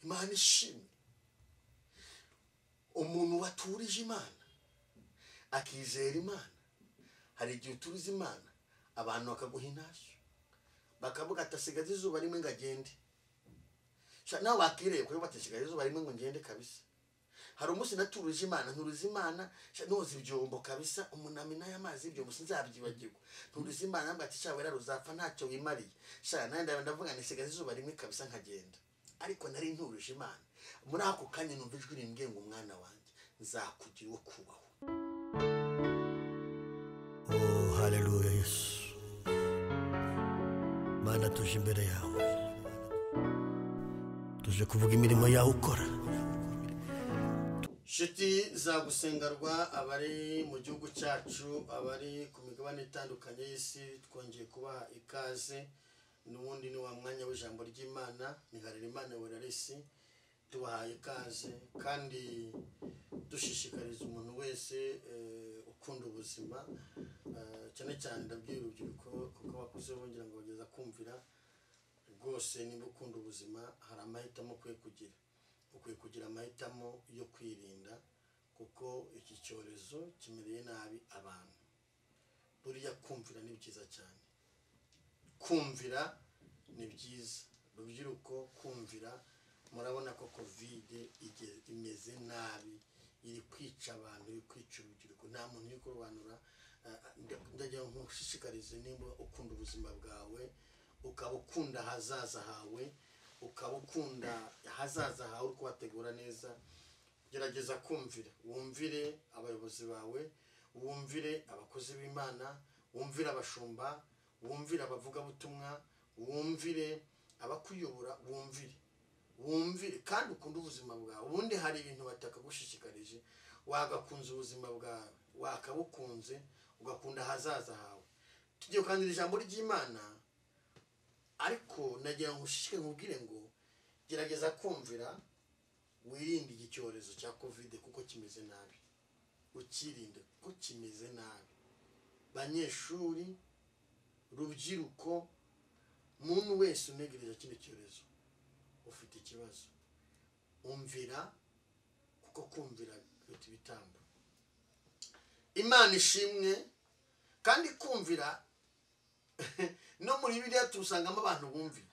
Imana ishimwe. Umuntu waturije Imana akizera Imana, hari igihe uturiza Imana abantu bakaguha intashyo bakavuga atasigaza izuba rimwe ngo agende. Nawe wakireye kuri batasigaza izuba rimwe ngo ngende kabisa. Hari umunsi naturuje Imana, nturuza Imana noza ibyombo kabisa, umunamina y'amazi ibyo musi nzabyibagirwa. Nturuza Imana mbwa ati cyawera ruzapfa ntacyo wimariye. Nande ndavuga nisigaza izuba rimwe kabisa nkagenda. Ariko nari nturuje Imana. Muri ako kanya numva ijwi rimbwiye ngo umwana wanjye nzakugira uwo kubaho. Oh haleluya Yesu. Mana tuje imbere yawe, tuje kuvuga imirimo yawe ukora. Shiti zagusengarwa abari mu gihugu cyacu, abari ku migabane itandukanye y'isi, twongeye kubaha ikaze. Nubundi ni wa mwanya w'ijambo ry'Imana, ni Harerimana Weraresi, tubahaye ikaze kandi dushishikariza umuntu wese ukunda ubuzima, cyane cyane ndabwira urubyiruko kuko abakuze bongera ngo bageza kumvira rwose. Niba ukunda ubuzima hari amahitamo ukwiye kugira amahitamo yo kwirinda, kuko iki cyorezo kimereye nabi abantu. Buriya kumvira ni byiza cyane, kumvira ni byiza. Rubyiruko kumvira, murabona ko covid imeze nabi, iri kwica abantu, iri kwica urubyiruko. Nta muntu uri kurobanura. Ndagira ngo nkushishikarize, nimba ukunda ubuzima bwawe, ukaba ukunda hazaza hawe, ukaba ukunda hazaza hawe uri kubategura neza, gerageza kumvira. Wumvire abayobozi bawe, wumvire abakozi b'Imana, wumvire abashumba, wumvire abavugabutumwa, wumvire abakuyobora, wumvire kandi ukunda ubuzima bwawe. Ubundi hari ibintu batakagushishikarije, wagakunze ubuzima bwawe, wakabukunze ugakunda hazaza hawe. Tugiye kwandira ijambo ry'Imana, ariko nagira ngo ushishike nkubwire ngo gerageza kumvira, wirinde iki cyorezo cya covid kuko kimeze nabi. Ukirinde kuko kimeze nabi. Banyeshuri, rubyiruko, muntu wese unegereje kino cyorezo ufite ikibazo. Umvira kuko kumvira biruta ibitambo. Imana ishimwe. Kandi kumvira no muri Bibiliya tusangamo abantu bumvira.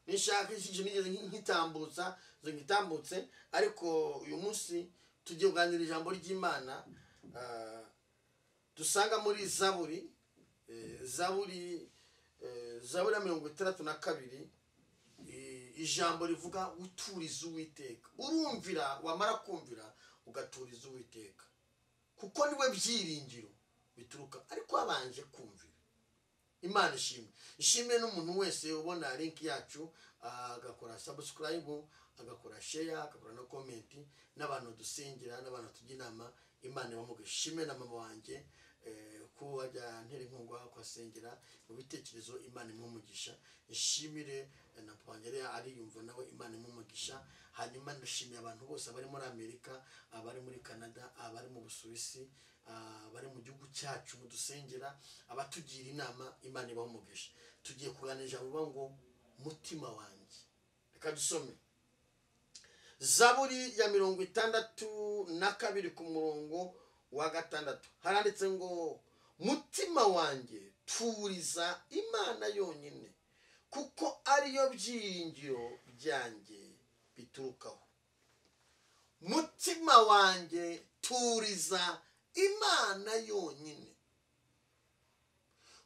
Nishaka iki nigeze nkitambutse, ariko uyu munsi tugiye kuganira ijambo ry'Imana. Dusanga muri Zaburi ya 62, ijambo rivuga uturiza Uwiteka. Urumvira, wamara kumvira ugaturiza Uwiteka, kuko niwe byiringiro bituruka. Ariko abanje kumvira. Imana ishimwe. Ishimwe n'umuntu wese ubona link yacu agakora subscribe, agakora share, agakora no comment, n'abantu dusengera, n'abantu tujya inama. Imana ibamugisha. Ishimwe na mama wanjye ko wajya ntera inkunga kwasengera mu bitekerezo. Imana imumugisha. Ishimire na pangere ari yumva nawe, Imana imumugisha. Hanyuma ndashimiye abantu bose abari muri Amerika, abari muri Canada, abari mu Busuwisi, abari mu gihugu cyacu mudusengera, abatugira inama. Imana ibamugisha. Tugiye kuganira ngo mutima wanjye. Reka dusome Zaburi ya 62 ku murongo wa 6. Haranditse ngo mutima wanjye turiza Imana yonyine, kuko ariyo byiringiro byanjye biturukaho. Mutima wanjye turiza Imana yonyine,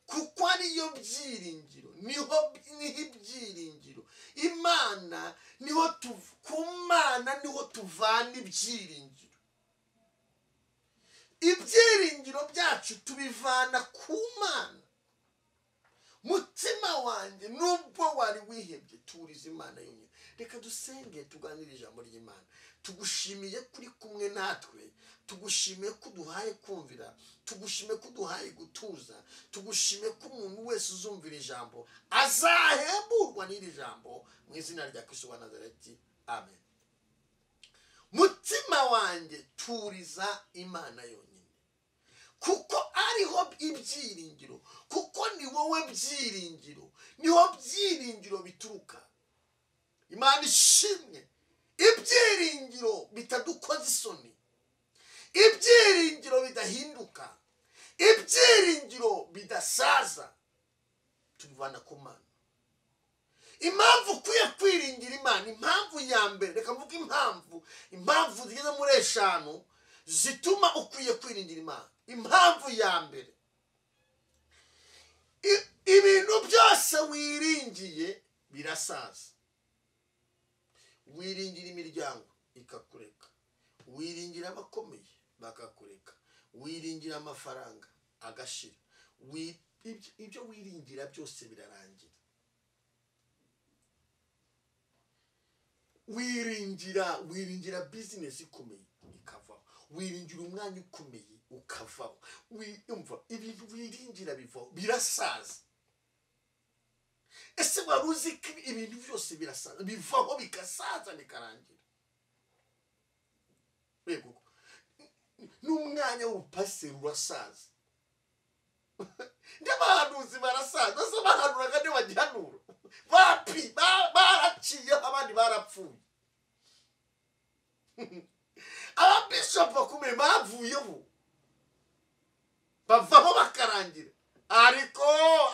kuko ariyo byiringiro. Niho ibyiringiro. Imana niho kumana niho tuvana ibyiringiro. Ibyiringiro byacu tubivana ku Mana. Mutima wanjye nubwo wari wihebye turiza Imana yonyine. Reka dusenge tuganire ijambo ry'Imana. Tugushimiye kuri kumwe natwe, tugushimiye ko duhaye kumvira, tugushimiye ko duhaye gutuza, tugushimiye ko umuntu wese uzumvira ijambo azahemburwa n'iri jambo mu izina rya Kristo wa Nazareti. Amen. Mutima wanjye turiza Imana yonyine, kuko ariho ibyiringiro, kuko ni wowe byiringiro, niho byiringiro bituruka. Imana ishimwe. Ibyiringiro bitadukoza isoni, ibyiringiro bidahinduka, ibyiringiro bidasaza tubivana ku Mana. Impamvu ukwiye kwiringira Imana, impamvu ya mbere, reka mvuge impamvu zigeze muri 5 zituma ukwiye kwiringira Imana. Impamvu ya mbere, ibintu byose wiringiye birasaza. Wiringira imiryango ikakureka, wiringira abakomeye bakakureka, wiringira amafaranga agashira, ibyo wiringira byose birarangira. Wiringira business ikomeye ikavaho, wiringira umwanya ukomeye ukavaho, umva ibintu wiringira bivaho birasaza. Ese waruzi ko ibintu byose birasaza, bivaho bikasaza bikarangira? Bego n'umwanya w'upaseri urasaza. N'abahanuzi barasaza, so bahanuraga ne bagihanura bapi baraciye, abandi barapfuye. Ababishop bakomeye bavuyeho bavaho bakarangira, ariko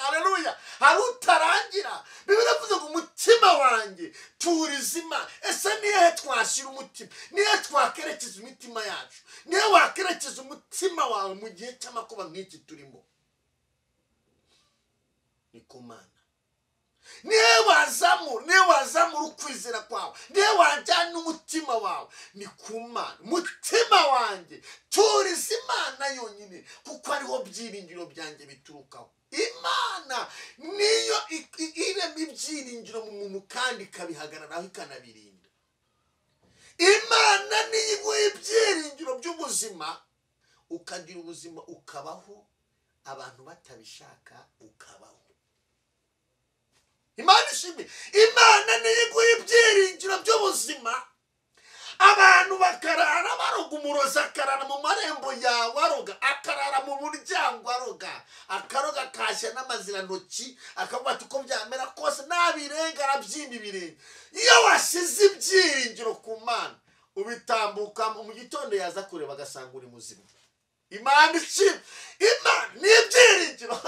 haleluya hari utarangira. Bibiri avuze ngo umutima wanjye turizima. Ese niye twashira umutima, niye twakerekeza imitima yacu, niye wakerekeza umutima wawe mu gihe cy'amakuba nk'iki turimo? Ni ku Mana. Niye wazamura ukwizera kwawe, niye wajyana umutima wawe, ni ku Mana. Mutima wanjye turiza Imana yonyine, kuko ariho byiringiro byanjye biturukaho. Imana niyo irema ibyiringiro mu muntu kandi ikabihagararaho ikanabirinda. Imana niyo iguha ibyiringiro by'ubuzima, ukagira ubuzima ukabaho, abantu batabishaka ukabaho. Imana ishimwe. Imana niyo iguha ibyiringiro by'ubuzima, abantu bakarara baroga, umurozi akarara mu marembo yawe aroga, akarara mu muryango aroga, akaroga kashya n'amazirantoki, akavuga ati uko byamera kose nabirenga arabyimba ibirenge. Iyo washyize ibyiringiro ku Mana, ubitambuka mu gitondo yaza kureba agasanga uri muzima. Imana ishimwe. Imana ni ibyiringiro.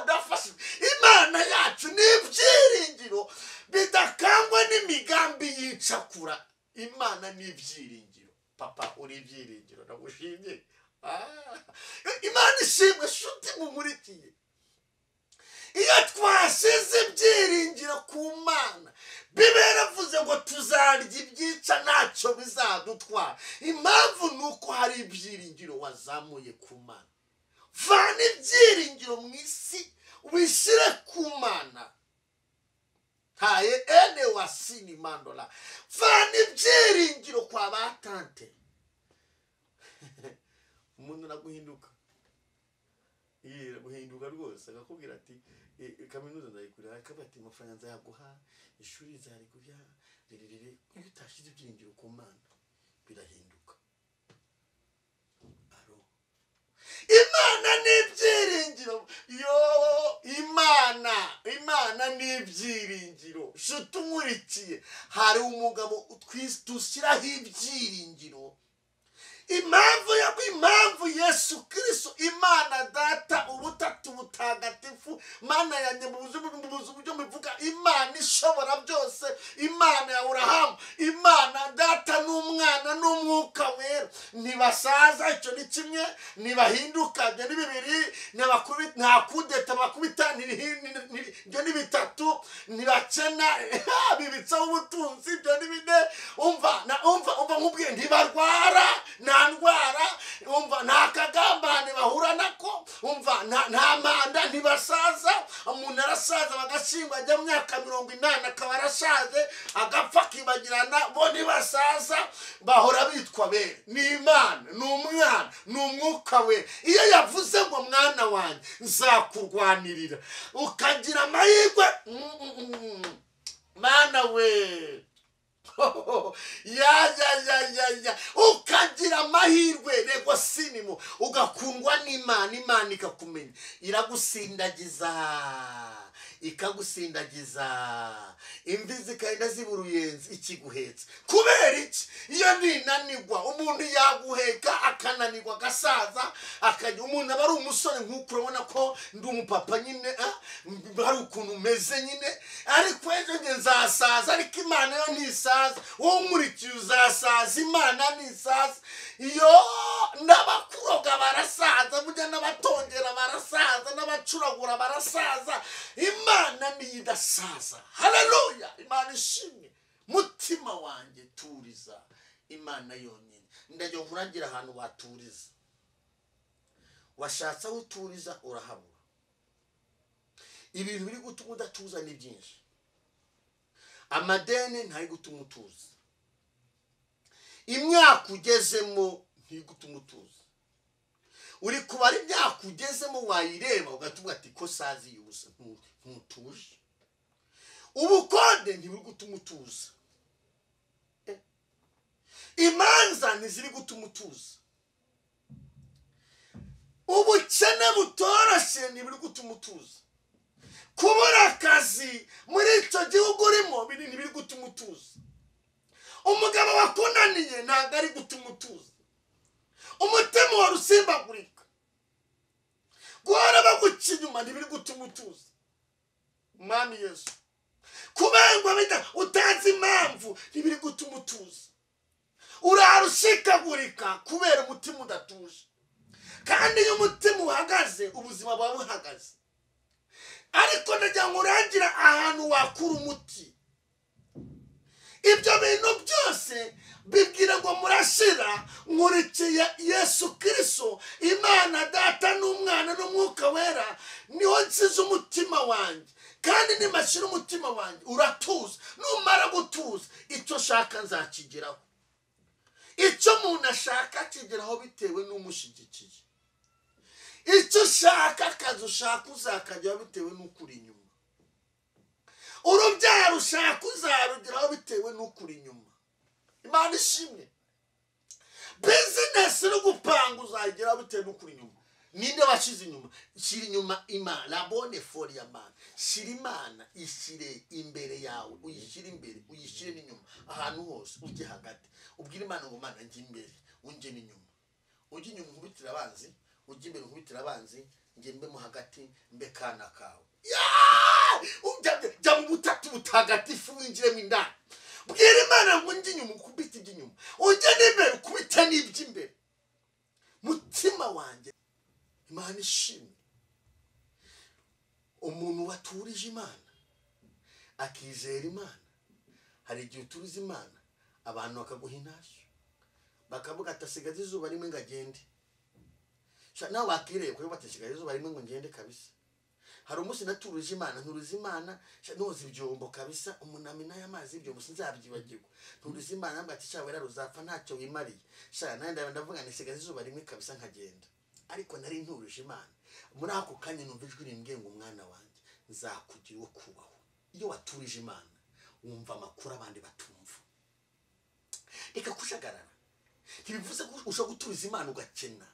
Ndafashe. Imana yacu ni ibyiringiro bidakangwa n'imigambi y'icakura. Imana ni ibyiringiro. Papa uri ibyiringiro, ndagushimye. Imana ishimwe shuti mumurikiye. Iyo twashyize ibyiringiro ku Mana, Bibiri avuze ngo tuzarya ibyica ntacyo bizadutwara. Impamvu nuko hari ibyiringiro wazamuye ku Mana. Vana ibyiringiro mu isi wishyire ku Mana. Haye ene wasini mandola. Vana ibyiringiro kwa batante. Umuntu naguhinduka. Guhinduka rwose akakubwira ati kaminuza ndayikurira, akabati amafaranga nzayaguha, ishuri nzarigurya, ririre. Iyo utashyize ibyiringiro ku Mana birahinduka. Imana ni ibyiringiro. Imana ni ibyiringiro. Shuti umurikiye, hari umugabo dushyiraho ibyiringiro. Impamvu Yesu Kristo, Imana Data ubutatu butagatifu, Mana yanjye mu buryo bivuga, Imana ishobora byose, Imana ya Aburahamu, Imana Data n'Umwana n'Umwuka Wera, ntibasaza, icyo ni kimwe, ntibahinduka, ibyo ni bibiri, nta kudeta bakubita, ibyo ni bitatu, ntibakena, bibitsaho ubutunzi, ibyo ni bine. Umva nkubwiye, ntibarwara, nta ndwara, umva nta kagambane bahura nako, umva nta manda, ntibasaza. Umuntu arasaza bagashingwa ajya mu myaka 80 akaba arashaje, agapfa akibagirana, bo ntibasaza, bahora bitwa bere. Ni Imana, ni Umwana, ni Umwuka we. Iyo yavuze ngo mwana wanjye nzakurwanirira, ukagira amahirwe, Mana we, ukagira ukagira amahirwe nego sinimo ugakundwa n'Imana, Imana ikakumenya, iragusindagiza ikagusindagiza, imvi zikagenda ziburuyenzi ikiguhetse. Kubera iki? Iyo ninanirwa umuntu yaguheka akananirwa gasaza akajya, umuntu aba ari umusore nk'uko urabona ko ndi umupapa nyine, hari ukuntu umeze nyine, ariko ejo nzasaza, ariko Imana yo ntisaza. Wowe umurikiye uzasaza, Imana ntisaza. Iyo n'abakuroga barasaza, burya n'abatongera barasaza, n'abacuragura barasaza, Imana niyo idasaza. Haleluya! Imana ishimwe. Mutima wanjye turiza Imana yonyine. Ndajya nkuragira ahantu waturiza. Washatse aho uturiza urahabura. Ibintu biri gutuma udatuza ni byinshi. Amadeni ntari gutuma utuza, imyaka ugezemo ntigutuma utuza. Uri kubara imyaka ugezemo wayireba ugatuvuga ati ko sazi yubusa, ntutuje. Ubukode ntiburi gutuma utuza, imanza ntiziri gutuma utuza, ubukene butoroshe ntiburi gutuma utuza, kubura akazi muri icyo gihugu urimo ntibiri gutuma utuza, umugabo wakunaniye ntabwo ari gutuma utuza, umutima wari usimbagurika, guhora baguca inyuma ntibiri gutuma utuza. Mwami Yesu, kubengwa utazi impamvu ntibiri gutuma utuza. Urarushikagurika kubera umutima udatuje, kandi iyo umutima uhagaze ubuzima bwawe buhagaze. Ariko ndajya ngurangira ahantu wakura umuti. Ibyo bintu byose bibwira ngo murashira, nkurikiye Yesu Kristo, Imana Data n'Umwana n'Umwuka Wera, niho nsize umutima wanjye. Kandi nimashira umutima wanjye uratuza. Numara gutuza, icyo shaka nzakigeraho. Icyo umuntu ashaka akigeraho bitewe n'umushigikiye. Icyo ushaka, akazi ushaka uzakageraho bitewe n'ukuri inyuma. Urubyaro ushaka uzarugeraho bitewe n'ukuri inyuma. Imana ishimwe. Business no gupanga uzageraho bitewe n'ukuri inyuma. Ninde washize inyuma? Shira inyuma Imana, la bonne folie ya Imana. Shira Imana ishire imbere yawe, uyishire imbere, uyishire n'inyuma. Ahantu hose ujye hagati. Ubwira Imana ngo Mana njye imbere, unjye n'inyuma. Ujye inyuma nkubitira abanzi, ujye imbere nkubitira abanzi, njye mbe mu hagati, mbe kana kawe. Jya mu butatu butagatifu winjiremo indani. Bwira Imana ngo njye inyuma ukubite iby'inyuma, ujye n'imbere ukubite n'iby'imbere. Mutima wanjye Imana ishimwe. Umuntu waturije Imana akizera Imana, hari igihe uturiza Imana abantu bakaguha intashyo, bakavuga ati asigaze izuba rimwe ngo agende. Nawe wakireye kuko batasigaze izuba rimwe ngo ngende kabisa. Hari umunsi naturuje Imana, nturiza Imana noza ibyombo kabisa, umunami n'amazi ibyombo sinzabyibagirwa. Nturiza Imana nambwa ati cyawera ruzapfa ntacyo wimariye. Nande ndavuga nisigaze izuba rimwe kabisa nkagenda. Ariko nari nturuje Imana. Muri ako kanya numva ijwi rimbwiye ngo umwana wanjye nzakugira uwo kubaho. Iyo waturije Imana wumva amakuru abandi batumva. Reka kushagarara. Ntibivuze ko ushobora guturiza Imana ugakena,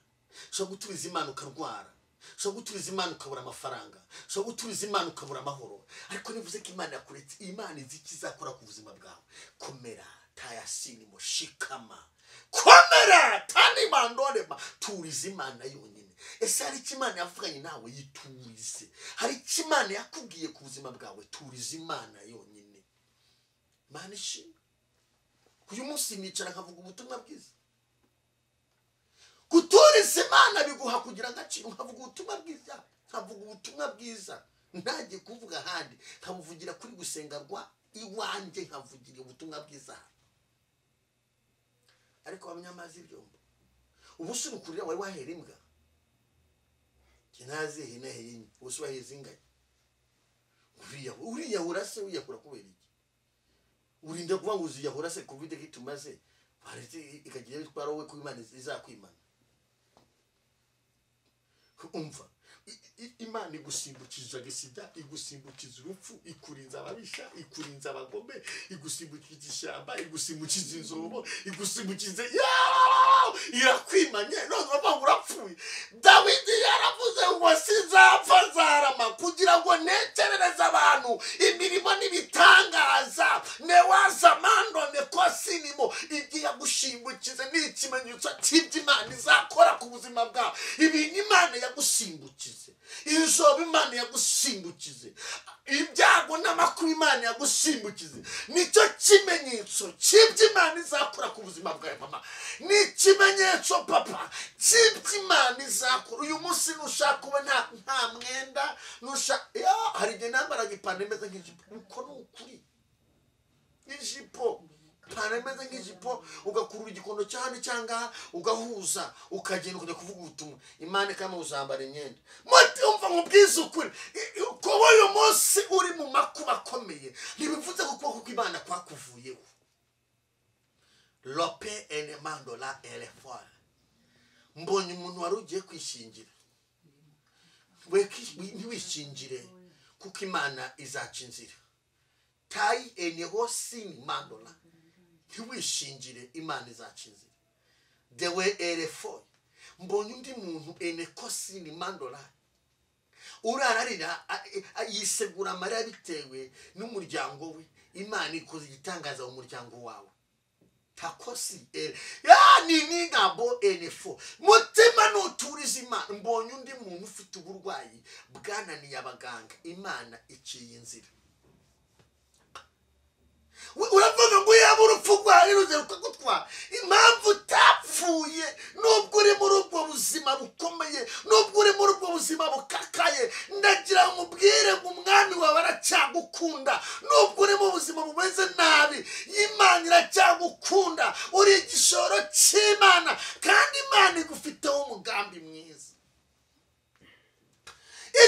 ushobora guturiza Imana ukarwara, ushobora guturiza Imana ukabura amafaranga, ushobora guturiza Imana ukabura amahoro. Ariko nivuze ko Imana yakuretse, Imana izi ikizakora ku buzima bwawe. Komera tayasini moshikama, komera tani mandorema, turiza Imana yonyine. Ese hari icyo Imana yavuganye nawe yiturize? Hari icyo Imana yakubwiye ku buzima bwawe? Turiza Imana yonyine. Imana ishimwe. Uyu munsi nicara nkavuga ubutumwa bwiza. Guturiza Imana biguha kugira agaciro. Nkavuga ubutumwa bwiza, nkavuga ubutumwa bwiza, ntajye kuvuga ahandi, nkabuvugira kuri gusenga rwa iwanjye, nkavugira ubutumwa bwiza. Ariko abanyamazi ibyombo, ubusi ukurira wari wahera imbwa, kinazi hineheye ubusi waheze ingaye. Uriya urase uyakura kubera iki? Urinde kuba ngo uziyahura se covid gitumaze baretse ikagira bitwara wowe ku Imana izakwimana. Umva, Imana igusimbukiza gisida, igusimbukiza urupfu, ikurinza ababisha, ikurinza abagome, igusimbukiza ishyamba, igusimbukiza inzobo, igusimbukiza irakwimanye none urava urapfuye. Dawidi yaravuze ngo sinzapfa nzarama kugira ngo necerereze abantu imirimo n'ibitangaza newaza mando nekosinimo. Igihe yagushingukize ni ikimenyetso cy'Imana izakora ku buzima bwawe. Ibintu Imana yagusimbukize, inzobe Imana yagusimbukize, ibyago n'amakuba Imana yagusimbukize, nicyo kimenyetso cy'Imana izakora ku buzima bwawe mama. Ni ikimenyetso papa cy'Imana izakora. Uyu munsi nushaka kuba nta mwenda hari igihe nambaraga ipantaro imeze nk'ijipo, uko ni ukuri ijipo parameze nk'ijipo ugakurura igikondo cyane cyangwa ugahuza ukagenda ukajya kuvuga ubutumwa. Imana kama uzambara imyenda muti umva mu bwiza ukuri ko uyu munsi uri mu makuba akomeye ntibivuze ko ukuboko kw'Imana kwakuvuyeho. Lope enemando la elefora. Mbonye umuntu wari ugiye kwishingira, ntiwishingire kuko Imana izaca inzira. Tai enehosini mandola, ntiwishingire Imana izaca inzira. Dewe elefo. Mbonye undi muntu enekosini mandola urararira yisegura amarira bitewe n'umuryango we. Imana ikoze igitangaza mu muryango wawe. Takosi ni ngabo enefo mutima nuturiza Imana. Mbonye undi muntu ufite uburwayi bwananiye abaganga, Imana iciye inzira. Uravuga ngo yaba urupfu rwawe ruze rukagutwara. Impamvu utapfuye nubwo uri muri ubwo buzima bukomeye, nubwo uri muri ubwo buzima bukakaye, ndagira umubwire ngo umwami wawe aracyagukunda. Nubwo uri mu buzima bumeze nabi, Imana iracyagukunda. Uri igishoro cy'Imana kandi Imana igufiteho umugambi mwiza.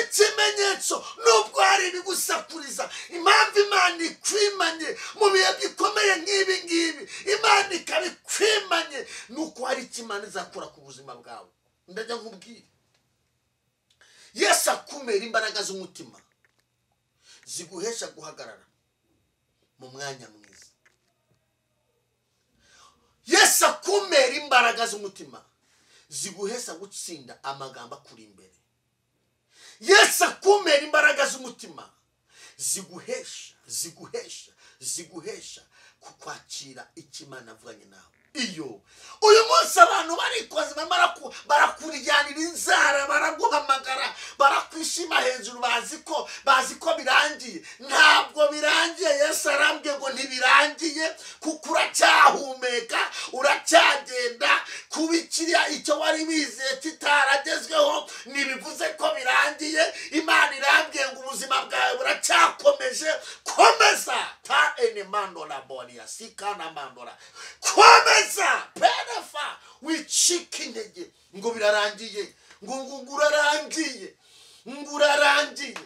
Ikimenyetso nubwo hari ibigusakuriza, impamvu Imana ikwimanye mu bihe bikomeye nk'ibi ngibi, Imana ikabikwimanye nuko hari icyo Imana izakora ku buzima bwawe. Ndajya nkubwire, Yesu akumera imbaraga z'umutima ziguhesha guhagarara mu mwanya mwiza. Yesu akumera imbaraga z'umutima ziguhesha gutsinda amagambo akuri imbere. Yesu akumera imbaraga z'umutima ziguhesha kukwakira icyo Imana avuganye nawe. Iyo uyu munsi abantu barikoze barakuryanira inzara, baraguhamagara, barakwishima hejuru, bazi ko birangiye. Ntabwo birangiye. Yesu arambwiye ngo ntibirangiye kuko uracyahumeka, uracyagenda. Kubikiriya icyo wari wizeye kitaragezweho ntibivuze ko birangiye. Imana irambwiye ngo ubuzima bwawe buracyakomeje. Komeza ta enemando la bonia sikana mandora. Komeza penefa wicika intege ngo birarangiye, ngo urarangiye, ngo urarangiye,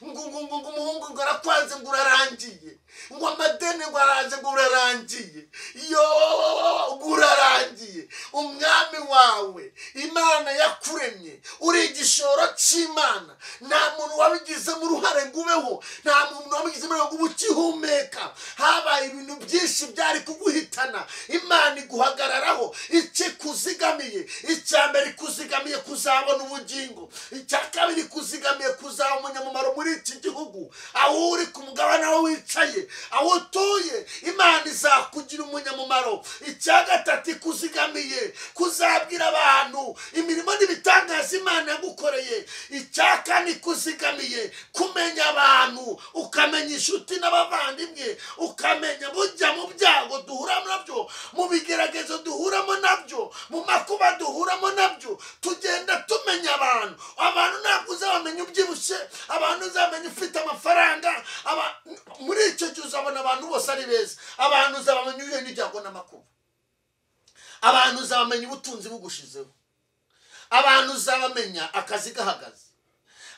ngo umuhungu ngo arakwanze ngo urarangiye, ngo amadeni ngo araje ngo urarangiye. Yo urarangiye. Umwami wawe Imana yakuremye, uri igishoro cy'Imana. Nta muntu wabigizemo uruhare ngo ubeho, nta muntu wabigizemo ngo ukihumeka. Habaye ibintu byinshi byari kuguhitana, Imana iguhagararaho. Ikikuzigamiye, icya mbere ikuzigamiye kuzabona ubugingo, icya kabiri ikuzigamiye kuzaba umunyamumaro muri iki gihugu. Aho uri ku mugabane aho wicaye, aho utuye, Imana izakugira umunyamumaro. Icya gatatu ikuzigamiye kuzabwira abantu imirimo n'ibitangaza Imana yagukoreye. Icya kane ikuzigamiye kumenya abantu, ukamenya inshuti n'abavandimwe, ukamenya bujya mu byago duhuramo nabyo, mu bigeragezo duhuramo nabyo, mu makuba duhuramo nabyo. Tugenda tumenya abantu ntabwo uzabamenya ubyibushye, abantu uzamenya ufite amafaranga. Muri icyo gihe uzabona abantu bose ari beza. Abantu uzabamenya uhuye n'ibyago n'amakuba. Abantu uzabamenya ubutunzi bugushizeho. Abantu uzabamenya akazi gahagaze.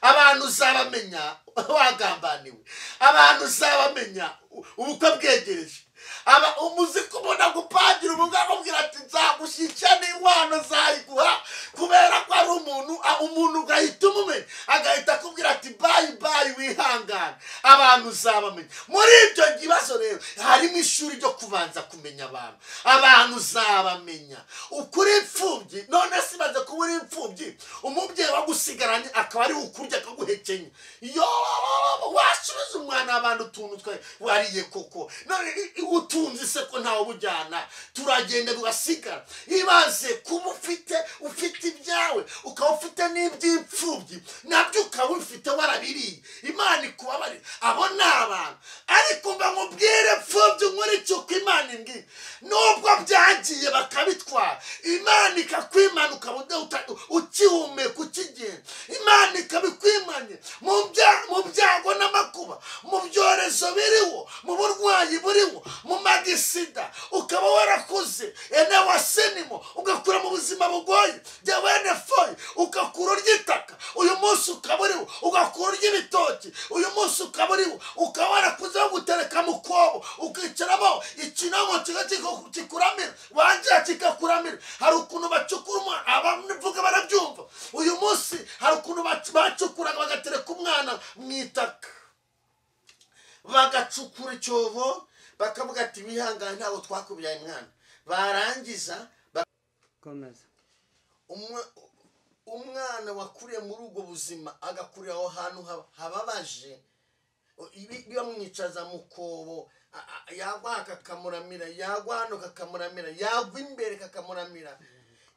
Abantu uzabamenya wagambaniwe. Abantu uzabamenya ubukwe bwegereje. Umuzi kubona gupangira umugabo ubwira ati nzagushyikira n'inkwano zayiguha kubera ko ari umuntu ugahita umumenya. uzabamenya. Muri ibyo bibazo rero harimo ishuri ryo kubanza kumenya abantu uzabamenya. Ukuri imfubyi none sibaze kuba uri imfubyi umubyeyi wagusigaranye akaba ari ukurya akaguhekenya. Yo wasubiza umwana abantu tuntu twe wariye koko none utunzi se ko ntawe bujyana turagenda bigasigara. Ibaze kuba ufite ibyawe ukaba ufite n'iby'imfubyi nabyo ukaba ufite warabiriye. Imana ikubabare abo ni abantu. Ariko mba mubwire imfubyi nk'icyo uko Imana imbwira nubwo byagiye bakabitwara Imana ikakwimana ukaba ukihumeka ukigenda. Imana ikabikwimanye mu byago n'amakuba mu byorezo biriho mu burwayi buriho mu magisida ukaba warakuze ene wasenimo ugakura mu buzima bugoye jyawene foye ugakura ry'itaka uyu munsi ukaba uriho ugakura ry'ibitoki uyu munsi ukaba uriho ukaba warakuze gutereka mu kobo ukicaramo ikinamo kikuramira wanjira kikakuramira. Hari ukuntu bacukura abavuga barabyumva. Uyu munsi hari ukuntu bacukuraga bagatereka umwana mu itaka bagacukura icyobo bakavuga ati wihangane ntabwo twakubyaye mwana. Barangiza komeza umwana wakuriye muri ubwo buzima agakurira aho hantu hababaje bamwicaza mu kobo yagwa kakamuramira yagwa hano kakamuramira yagwa imbere kakamuramira.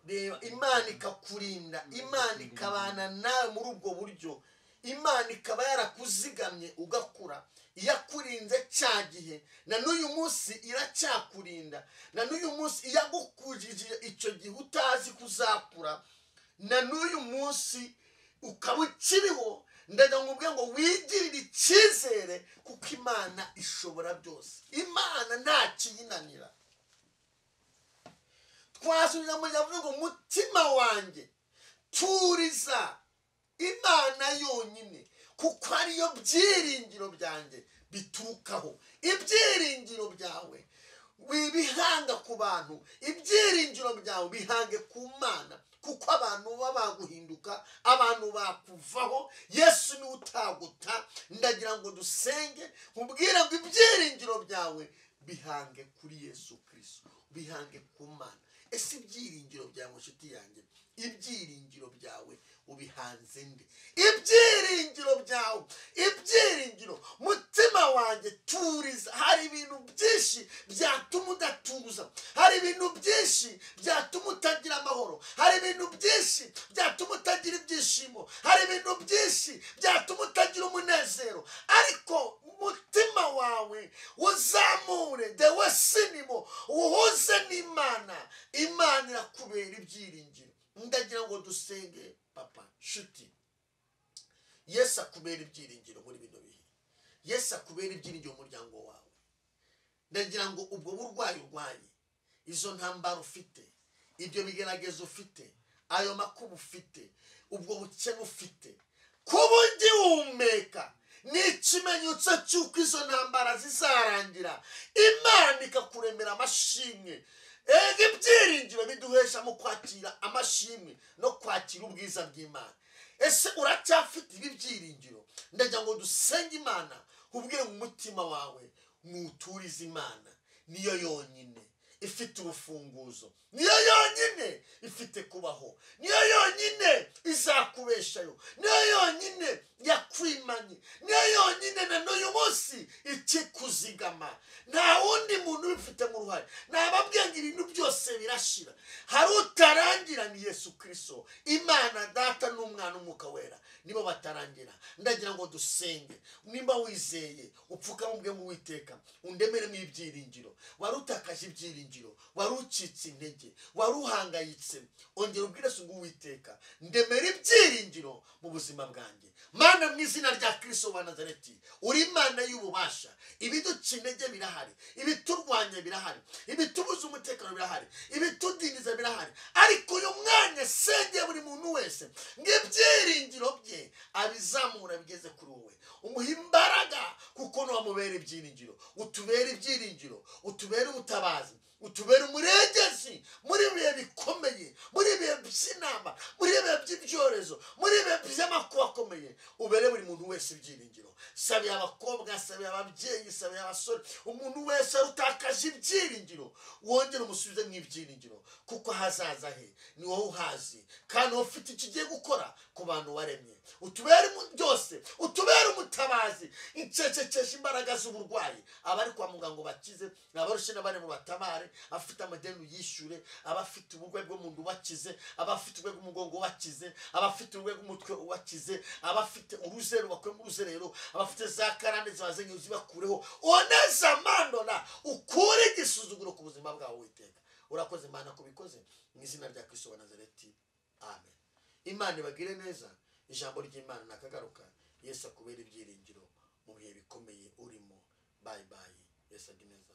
Reba Imana ikakurinda, Imana ikabana nawe muri ubwo buryo. Imana ikaba yarakuzigamye ugakura iyakurinze cya gihe na n'uyu munsi iracyakurinda. Na n'uyu munsi iyagukujije icyo gihe utazi kuzakura na n'uyu munsi ukaba ukiriho. Ndagira ngo ubwe ngo wigirire icyizere kuko Imana ishobora byose. Imana nta kiyinanira. Twasubiza mu yavuga ngo mutima wanjye turiza Imana yonyine kuko ariyo byiringiro byanjye biturukaho. Ibyiringiro byawe wibihanga ku bantu, ibyiringiro byawe bihange ku Mana kuko abantu baba baguhinduka, abantu bakuvaho. Yesu ni utaguta. Ndagira ngo dusenge mubwire ngo ibyiringiro byawe bihange kuri Yesu Kristo, bihange ku Mana. Ese ibyiringiro byawe nshuti yanjye, ibyiringiro byawe ubihanze nde? Ibyiringiro byawe, ibyiringiro mutima wanjye turiza. Hari ibintu byinshi byatuma udatuza, hari ibintu byinshi byatuma utagira amahoro, hari ibintu byinshi byatuma utagira ibyishimo, hari ibintu byinshi byatuma utagira umunezero. Ariko umutima wawe uzamure dewe sinimo uhuze n'Imana. Imana irakubera ibyiringiro. Ndagira ngo dusenge papa shuti. Yesu akubera ibyiringiro muri bino bihe. Yesu akubera ibyiringiro mu muryango wawe. Ndagira ngo ubwo burwayi urwaye, izo ntambara ufite, ibyo bigeragezo ufite, ayo makuba ufite, ubwo bukene ufite, kuba ugihumeka ni ikimenyetso cy'uko izo ntambara zizarangira. Imana ikakuremera amashimwe. Ibyiringiro biduhesha mu kwakira amashimwe no kwakira ubwiza bw'Imana. Ese uracyafite ibi byiringiro? Ndagira ngo dusenge Imana ubwire mu mutima wawe mwuturize Imana. Niyo yonyine ifite urufunguzo, niyo yonyine ifite kubaho, niyo yonyine izakubeshayo, niyo yonyine yakwimanye, niyo yonyine na n'uyu munsi ikikuzigama. Nta wundi muntu ubifite mu ruhare. Nababwiye ngo ibintu byose birashira, hari utarangira ni Yesu Kristo. Imana Data n'Umwana n'Umwuka Wera nibo batarangira. Ndagira ngo dusenge. Nimba wizeye upfuka mubwe mu Uwiteka undemeremo ibyiringiro. Wari utakaje ibyiringiro, wari ucitse intege, wari uhangayitse, ongera ubwire ngo Uwiteka ndemera ibyiringiro mu buzima bwanjye. Mana mu izina rya Kristo wa Nazareti, uri Imana y'ububasha. Ibiduca intege birahari, ibiturwanya birahari, ibitubuza umutekano birahari, ibitudiniza birahari. Ariko uyu mwanya senge buri muntu wese ngo ibyiringiro bye abizamura bigeze kuri wowe. Umuha imbaraga kuko niwamubera ibyiringiro. Utubere ibyiringiro, utubere ubutabazi. utubere umurengezi muri bihe bikomeye, muri bihe by'inama, muri bihe by'ibyorezo, muri bihe by'amakuba akomeye, ubere buri muntu wese ibyiringiro. Sabiye abakobwa, sabiye ababyeyi, sabiye abasore, umuntu wese utakaje ibyiringiro wongere umusubize mu ibyiringiro, kuko hazaza he ni wowe uhazi, kandi ufite ikigiye gukora ku bantu waremye. Utubere byose, utubere umutabazi, incecekesha imbaraga z'uburwayi, abari kwa muganga bakize, abarushe n'abari mu batabare, afite amadeni yishyure, abafite uburwayi bwo mu nda bakize, abafite uburwayi bw'umugongo bakize, abafite uburwayi bw'umutwe bakize, abafite uruzero bakwe mu ruzerero, abafite za karande zazenye zibakureho, oneza mandona, ukure igisuzuguro ku buzima bwawe witeka. Urakoze Imana kubikoze mu izina rya Kristo wa Nazareti, amen. Imana ibagire neza. Ijambo ry'Imana nakagaruka. Yesu akubera ibyiringiro mu bihe bikomeye urimo. Bye bye. Yesu agineza.